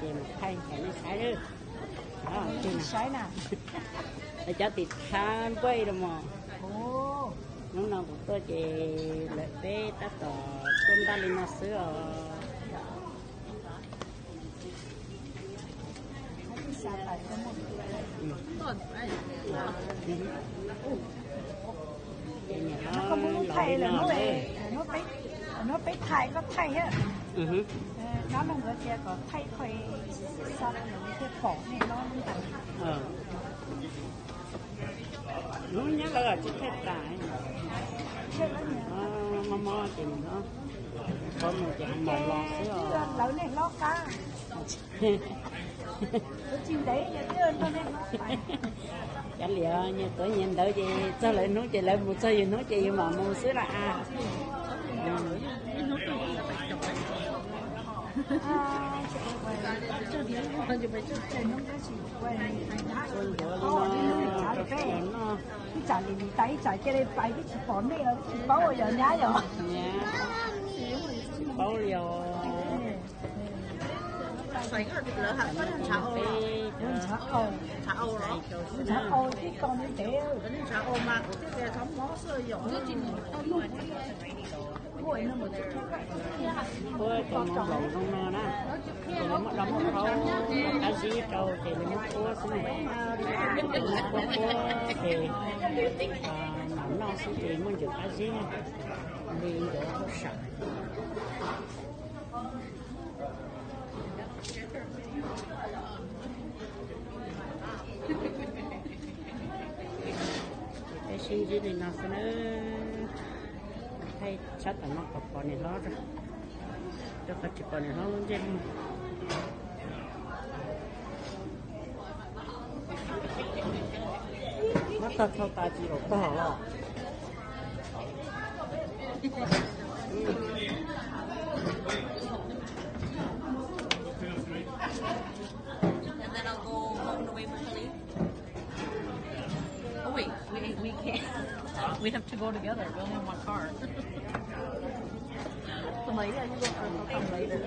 chị một thay cái này sai nữa đó chị nào sai nè để cho thịt than quay rồi mà ồ nó nào cũng tôi chị lợi bé ta tỏ con ta lên nó sữa xa tại có một nó không muốn thay là nó phải thay có thay á nó không có chia có thay khỏi sao là những cái khổ này nó không thành nó nhớ là chỉ hết tại mò chị nó có một chị một lò sữa lẩu này lót cá cái chim đấy chứ nó nên chả liệu như tôi nhìn tới chị sao lại nói chị lại một sao gì nói chị mà mua sữa là cái chả thì tay chả cái này phải cái chỉ bón này là chỉ bao rồi nhá rồi bao rồi xoáy ở thịt lỡ hả? Có thằng chả ô chả ô đó chả ô cái con như thế cái chả ô mà của cái thống mó sơ dỗ ngồi nó một chút ôi còn một lẩu không no đó thì nó mất đóng một thấu cá gì trâu thì nó mất cua xuống này cua thì nóng no xuống thì muốn được cá gì đi đổ không sợ cái gì gì thì nó sẽ hay chắc là nó có con này nó rồi cho các chị con này nó luôn trên nó thật thâu ta chỉ có to rồi and then I'll go home to wait for Shelly. Oh wait, we can't. We have to go together. We only have one car. So later, you go for some later.